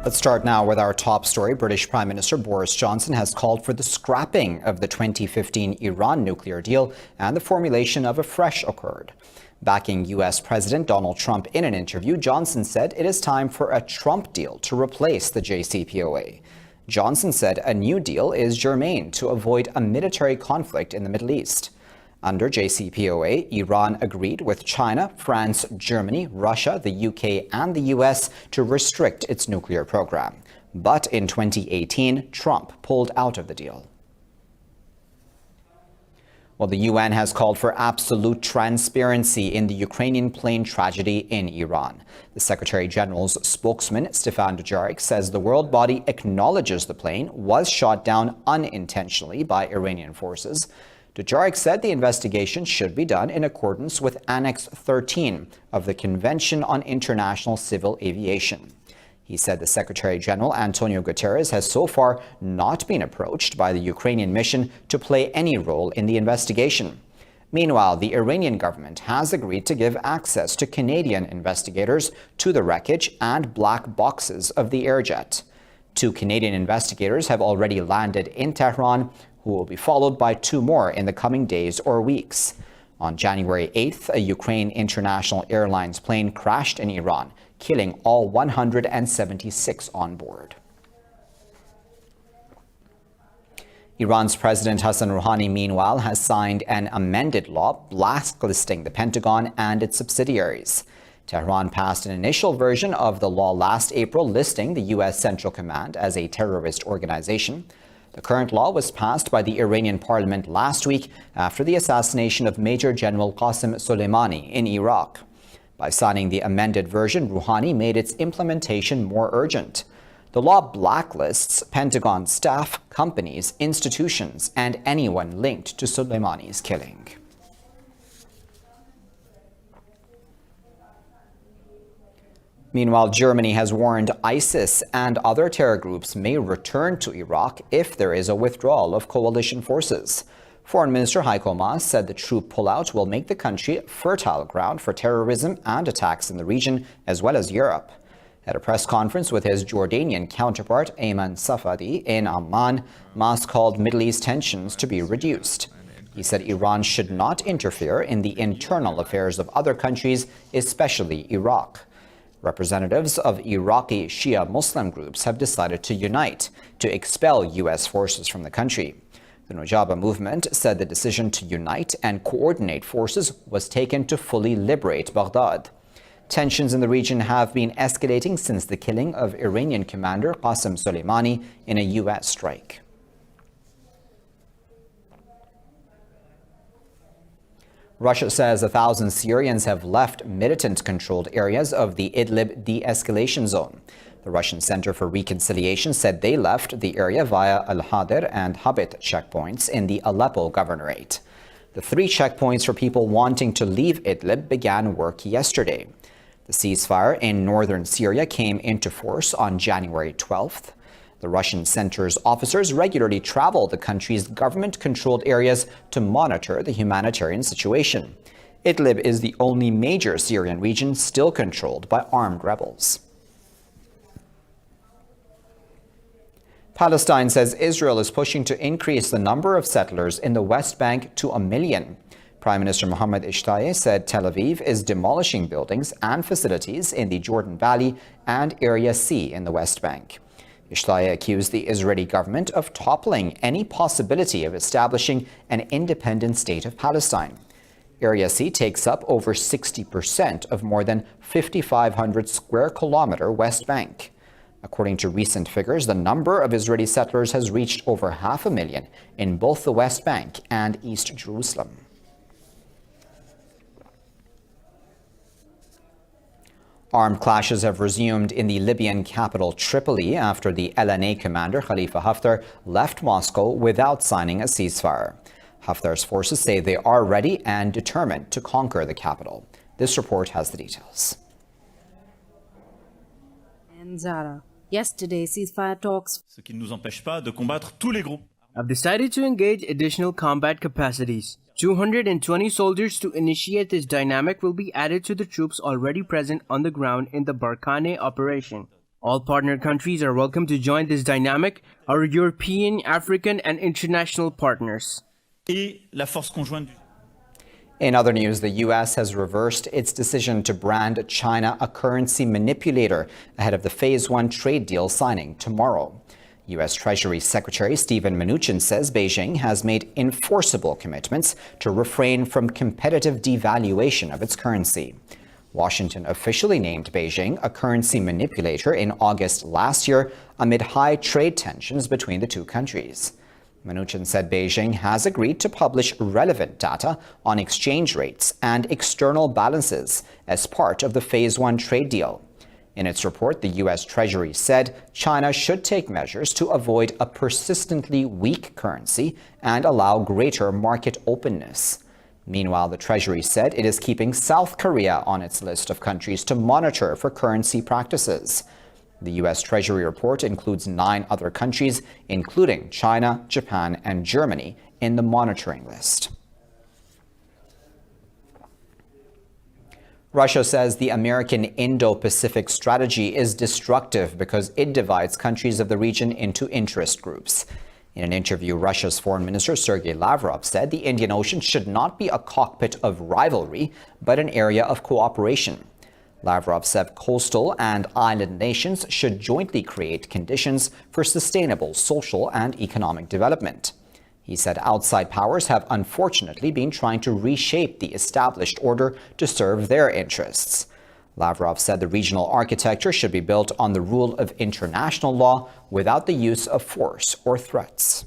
Let's start now with our top story. British Prime Minister Boris Johnson has called for the scrapping of the 2015 Iran nuclear deal and the formulation of a fresh accord. Backing U.S. President Donald Trump in an interview, Johnson said it is time for a Trump deal to replace the JCPOA. Johnson said a new deal is germane to avoid a military conflict in the Middle East. Under JCPOA, Iran agreed with China, France, Germany, Russia, the UK and the US to restrict its nuclear program. But in 2018, Trump pulled out of the deal. Well, the UN has called for absolute transparency in the Ukrainian plane tragedy in Iran. The Secretary General's spokesman, Stefan Dujarric, says the world body acknowledges the plane was shot down unintentionally by Iranian forces. Dujarric said the investigation should be done in accordance with Annex 13 of the Convention on International Civil Aviation. He said the Secretary General, Antonio Guterres, has so far not been approached by the Ukrainian mission to play any role in the investigation. Meanwhile, the Iranian government has agreed to give access to Canadian investigators to the wreckage and black boxes of the airjet. 2 Canadian investigators have already landed in Tehran, who will be followed by 2 more in the coming days or weeks. On January 8th, a Ukraine International Airlines plane crashed in Iran, killing all 176 on board. Iran's President Hassan Rouhani, meanwhile, has signed an amended law blacklisting the Pentagon and its subsidiaries. Tehran passed an initial version of the law last April, listing the U.S. Central Command as a terrorist organization. The current law was passed by the Iranian parliament last week after the assassination of Major General Qasem Soleimani in Iraq. By signing the amended version, Rouhani made its implementation more urgent. The law blacklists Pentagon staff, companies, institutions, and anyone linked to Soleimani's killing. Meanwhile, Germany has warned ISIS and other terror groups may return to Iraq if there is a withdrawal of coalition forces. Foreign Minister Heiko Maas said the troop pullout will make the country fertile ground for terrorism and attacks in the region, as well as Europe. At a press conference with his Jordanian counterpart, Ayman Safadi, in Amman, Maas called Middle East tensions to be reduced. He said Iran should not interfere in the internal affairs of other countries, especially Iraq. Representatives of Iraqi Shia Muslim groups have decided to unite to expel U.S. forces from the country. The Nojaba movement said the decision to unite and coordinate forces was taken to fully liberate Baghdad. Tensions in the region have been escalating since the killing of Iranian commander Qasem Soleimani in a U.S. strike. Russia says 1,000 Syrians have left militant-controlled areas of the Idlib de-escalation zone. The Russian Center for Reconciliation said they left the area via Al-Hadir and Habit checkpoints in the Aleppo governorate. The 3 checkpoints for people wanting to leave Idlib began work yesterday. The ceasefire in northern Syria came into force on January 12th. The Russian center's officers regularly travel the country's government-controlled areas to monitor the humanitarian situation. Idlib is the only major Syrian region still controlled by armed rebels. Palestine says Israel is pushing to increase the number of settlers in the West Bank to 1 million. Prime Minister Mohammed Ishtaye said Tel Aviv is demolishing buildings and facilities in the Jordan Valley and Area C in the West Bank. Ishtaye accused the Israeli government of toppling any possibility of establishing an independent state of Palestine. Area C takes up over 60% of more than 5,500 square kilometer West Bank. According to recent figures, the number of Israeli settlers has reached over 500,000 in both the West Bank and East Jerusalem. Armed clashes have resumed in the Libyan capital Tripoli after the LNA commander Khalifa Haftar left Moscow without signing a ceasefire. Haftar's forces say they are ready and determined to conquer the capital. This report has the details. And Zara, yesterday ceasefire talks Ce qui ne nous empêche pas de combattre tous les groupes. Have decided to engage additional combat capacities. 220 soldiers to initiate this dynamic will be added to the troops already present on the ground in the Barkhane operation. All partner countries are welcome to join this dynamic, our European, African, and international partners. Et la force conjointe du... In other news, the U.S. has reversed its decision to brand China a currency manipulator ahead of the Phase 1 trade deal signing tomorrow. U.S. Treasury Secretary Steven Mnuchin says Beijing has made enforceable commitments to refrain from competitive devaluation of its currency. Washington officially named Beijing a currency manipulator in August last year amid high trade tensions between the two countries. Mnuchin said Beijing has agreed to publish relevant data on exchange rates and external balances as part of the Phase 1 trade deal. In its report, the U.S. Treasury said China should take measures to avoid a persistently weak currency and allow greater market openness. Meanwhile, the Treasury said it is keeping South Korea on its list of countries to monitor for currency practices. The U.S. Treasury report includes 9 other countries, including China, Japan, and Germany, in the monitoring list. Russia says the American IndoPacific strategy is destructive because it divides countries of the region into interest groups. In an interview, Russia's Foreign Minister Sergei Lavrov said the Indian Ocean should not be a cockpit of rivalry, but an area of cooperation. Lavrov said coastal and island nations should jointly create conditions for sustainable social and economic development. He said outside powers have unfortunately been trying to reshape the established order to serve their interests. Lavrov said the regional architecture should be built on the rule of international law without the use of force or threats.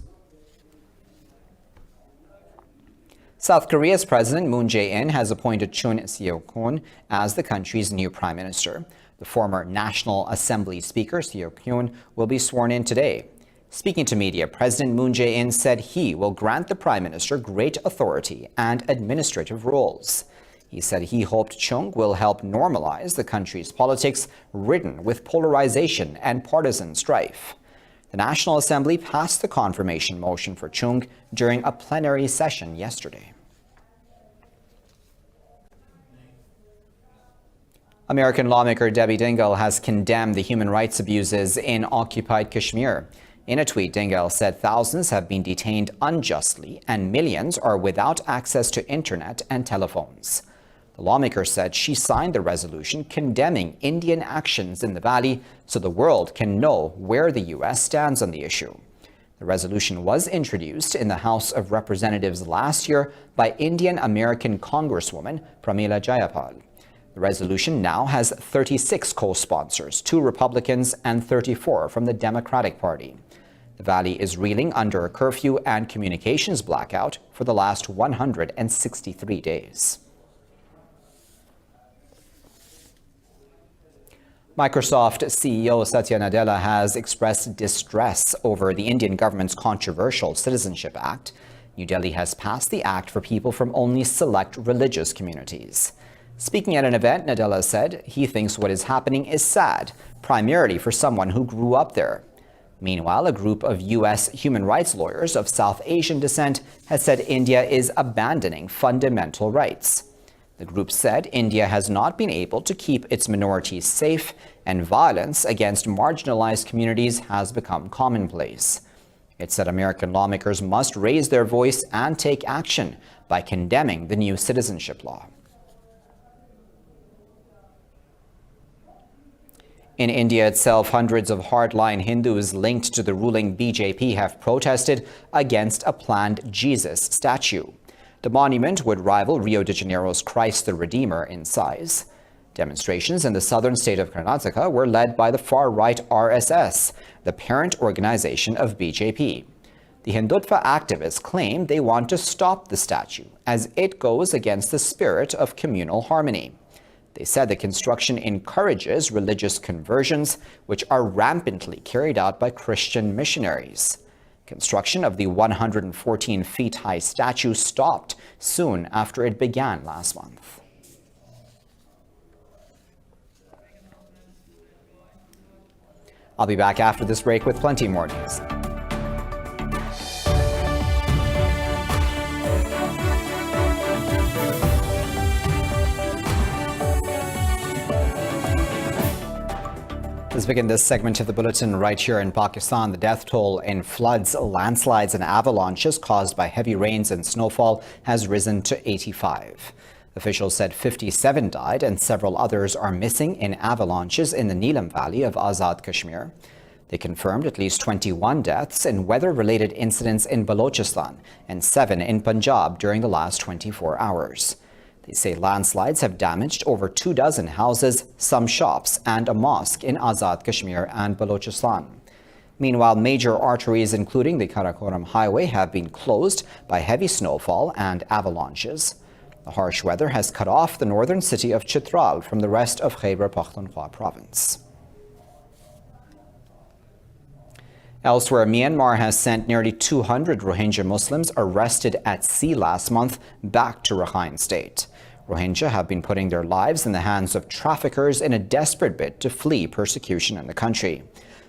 South Korea's President Moon Jae-in has appointed Chun Seo-kyun as the country's new prime minister. The former National Assembly Speaker Seo-kyun will be sworn in today. Speaking to media, President Moon Jae-in said he will grant the prime minister great authority and administrative roles. He said he hoped Chung will help normalize the country's politics ridden with polarization and partisan strife. The National Assembly passed the confirmation motion for Chung during a plenary session yesterday. American lawmaker Debbie Dingell has condemned the human rights abuses in occupied Kashmir. In a tweet, Dingell said thousands have been detained unjustly and millions are without access to internet and telephones. The lawmaker said she signed the resolution condemning Indian actions in the valley so the world can know where the U.S. stands on the issue. The resolution was introduced in the House of Representatives last year by Indian-American Congresswoman Pramila Jayapal. The resolution now has 36 co-sponsors, 2 Republicans and 34 from the Democratic Party. The valley is reeling under a curfew and communications blackout for the last 163 days. Microsoft CEO Satya Nadella has expressed distress over the Indian government's controversial Citizenship Act. New Delhi has passed the act for people from only select religious communities. Speaking at an event, Nadella said he thinks what is happening is sad, primarily for someone who grew up there. Meanwhile, a group of U.S. human rights lawyers of South Asian descent has said India is abandoning fundamental rights. The group said India has not been able to keep its minorities safe, and violence against marginalized communities has become commonplace. It said American lawmakers must raise their voice and take action by condemning the new citizenship law. In India itself, hundreds of hardline Hindus linked to the ruling BJP have protested against a planned Jesus statue. The monument would rival Rio de Janeiro's Christ the Redeemer in size. Demonstrations in the southern state of Karnataka were led by the far-right RSS, the parent organization of BJP. The Hindutva activists claim they want to stop the statue as it goes against the spirit of communal harmony. They said the construction encourages religious conversions, which are rampantly carried out by Christian missionaries. Construction of the 114 feet high statue stopped soon after it began last month. I'll be back after this break with plenty more news. Let's begin this segment of the bulletin right here in Pakistan. The death toll in floods, landslides and avalanches caused by heavy rains and snowfall has risen to 85. Officials said 57 died and several others are missing in avalanches in the Neelam Valley of Azad Kashmir. They confirmed at least 21 deaths in weather-related incidents in Balochistan and 7 in Punjab during the last 24 hours. They say landslides have damaged over 24 houses, some shops and a mosque in Azad Kashmir and Balochistan. Meanwhile, major arteries including the Karakoram Highway have been closed by heavy snowfall and avalanches. The harsh weather has cut off the northern city of Chitral from the rest of Khyber Pakhtunkhwa province. Elsewhere, Myanmar has sent nearly 200 Rohingya Muslims arrested at sea last month back to Rakhine State. Rohingya have been putting their lives in the hands of traffickers in a desperate bid to flee persecution in the country.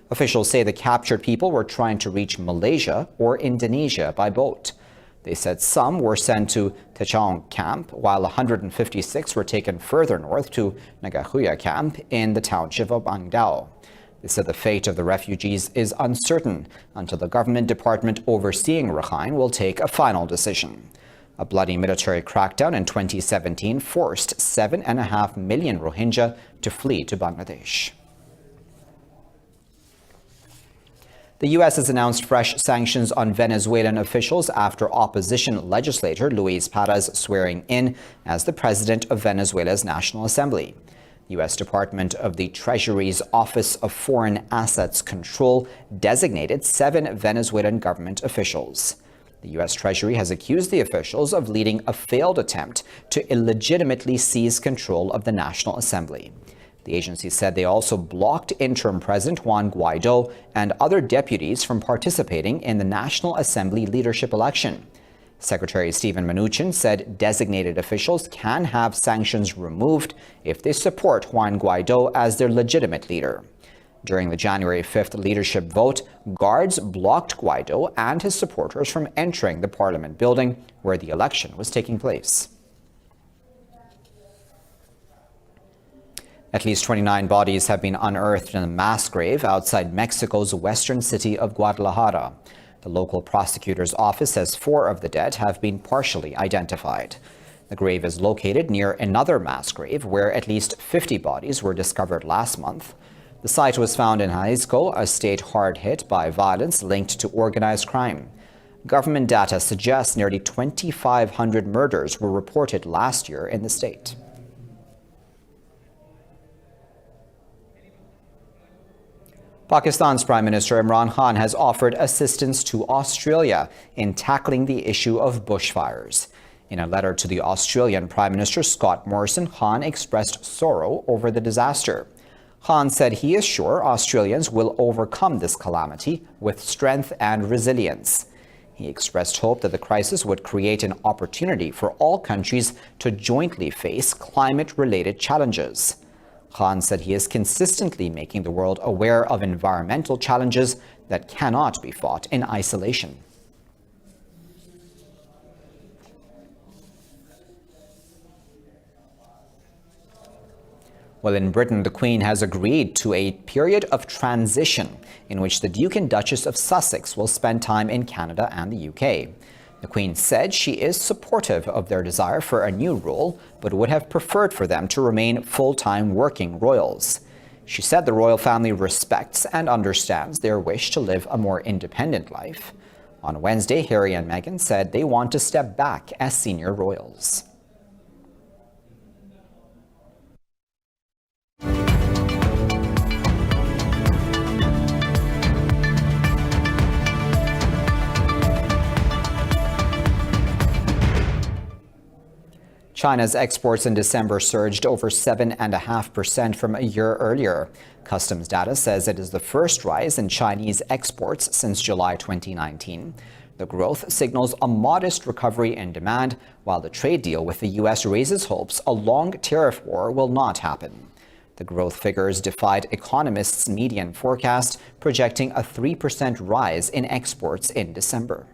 Officials say the captured people were trying to reach Malaysia or Indonesia by boat. They said some were sent to Tachong camp, while 156 were taken further north to Nagahuya camp in the township of Angdao. They said the fate of the refugees is uncertain until the government department overseeing Rakhine will take a final decision. A bloody military crackdown in 2017 forced 7.5 million Rohingya to flee to Bangladesh. The U.S. has announced fresh sanctions on Venezuelan officials after opposition legislator Luis Parra's swearing in as the president of Venezuela's National Assembly. The U.S. Department of the Treasury's Office of Foreign Assets Control designated 7 Venezuelan government officials. The U.S. Treasury has accused the officials of leading a failed attempt to illegitimately seize control of the National Assembly. The agency said they also blocked interim President Juan Guaido and other deputies from participating in the National Assembly leadership election. Secretary Stephen Mnuchin said designated officials can have sanctions removed if they support Juan Guaido as their legitimate leader. During the January 5th leadership vote, guards blocked Guaido and his supporters from entering the parliament building where the election was taking place. At least 29 bodies have been unearthed in a mass grave outside Mexico's western city of Guadalajara. The local prosecutor's office says 4 of the dead have been partially identified. The grave is located near another mass grave where at least 50 bodies were discovered last month. The site was found in Jalisco, a state hard hit by violence linked to organized crime. Government data suggests nearly 2,500 murders were reported last year in the state. Pakistan's Prime Minister Imran Khan has offered assistance to Australia in tackling the issue of bushfires. In a letter to the Australian Prime Minister Scott Morrison, Khan expressed sorrow over the disaster. Khan said he is sure Australians will overcome this calamity with strength and resilience. He expressed hope that the crisis would create an opportunity for all countries to jointly face climate-related challenges. Khan said he is consistently making the world aware of environmental challenges that cannot be fought in isolation. Well, in Britain, the Queen has agreed to a period of transition in which the Duke and Duchess of Sussex will spend time in Canada and the UK. The Queen said she is supportive of their desire for a new role, but would have preferred for them to remain full-time working royals. She said the royal family respects and understands their wish to live a more independent life. On Wednesday, Harry and Meghan said they want to step back as senior royals. China's exports in December surged over 7.5% from a year earlier. Customs data says it is the first rise in Chinese exports since July 2019. The growth signals a modest recovery in demand, while the trade deal with the U.S. raises hopes a long tariff war will not happen. The growth figures defied economists' median forecast, projecting a 3% rise in exports in December.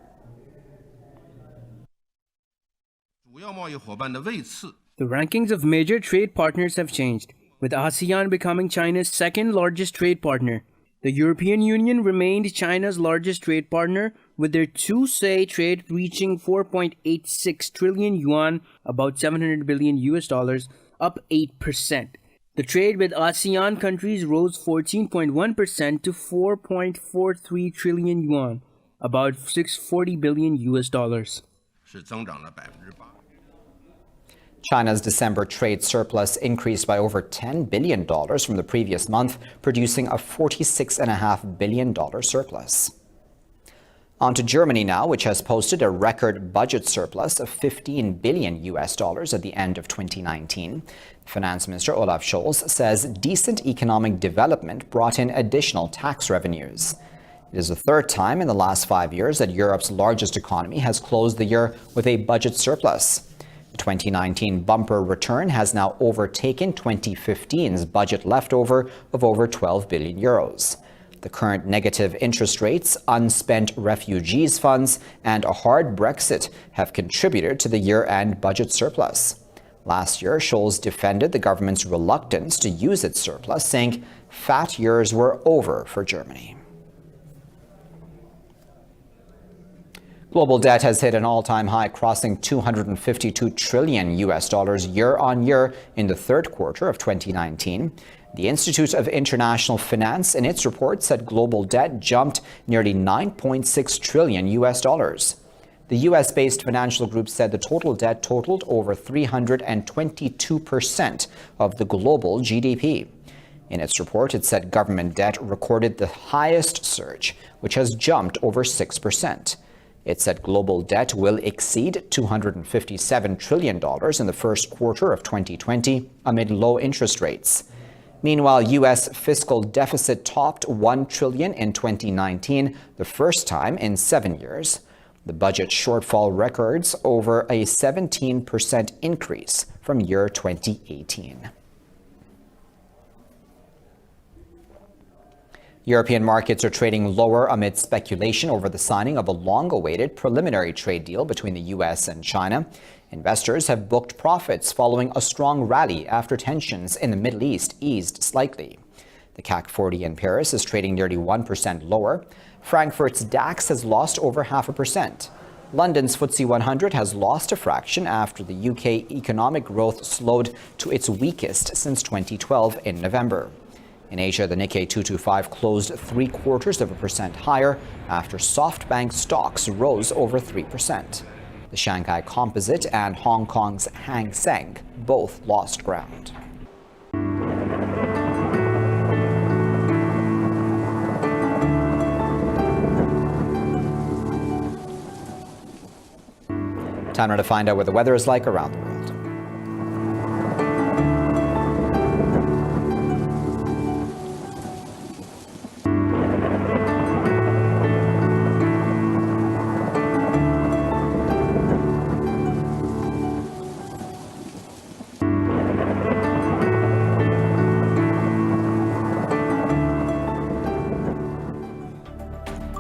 The rankings of major trade partners have changed, with ASEAN becoming China's second largest trade partner. The European Union remained China's largest trade partner, with their two-say trade reaching 4.86 trillion yuan, about $700 billion US, up 8%. The trade with ASEAN countries rose 14.1% to 4.43 trillion yuan, about $640 billion US. China's December trade surplus increased by over $10 billion from the previous month, producing a $46.5 billion surplus. On to Germany now, which has posted a record budget surplus of $15 billion at the end of 2019. Finance Minister Olaf Scholz says decent economic development brought in additional tax revenues. It is the third time in the last 5 years that Europe's largest economy has closed the year with a budget surplus. The 2019 bumper return has now overtaken 2015's budget leftover of over 12 billion euros. The current negative interest rates, unspent refugees funds, and a hard Brexit have contributed to the year-end budget surplus. Last year, Scholz defended the government's reluctance to use its surplus, saying fat years were over for Germany. Global debt has hit an all-time high, crossing $252 trillion year on year in the third quarter of 2019. The Institute of International Finance, in its report, said global debt jumped nearly $9.6 trillion. The U.S.-based financial group said the total debt totaled over 322% of the global GDP. In its report, it said government debt recorded the highest surge, which has jumped over 6%. It said global debt will exceed $257 trillion in the first quarter of 2020 amid low interest rates. Meanwhile, U.S. fiscal deficit topped $1 trillion in 2019, the first time in 7 years. The budget shortfall records over a 17% increase from year 2018. European markets are trading lower amid speculation over the signing of a long-awaited preliminary trade deal between the U.S. and China. Investors have booked profits following a strong rally after tensions in the Middle East eased slightly. The CAC 40 in Paris is trading nearly 1% lower. Frankfurt's DAX has lost over 0.5%. London's FTSE 100 has lost a fraction after the UK economic growth slowed to its weakest since 2012 in November. In Asia, the Nikkei 225 closed 0.75% higher after SoftBank stocks rose over 3%. The Shanghai Composite and Hong Kong's Hang Seng both lost ground. Time now to find out what the weather is like around the world.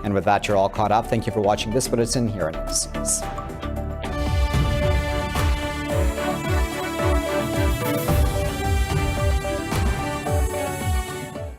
And with that, you're all caught up. Thank you for watching this bulletin here in Indus.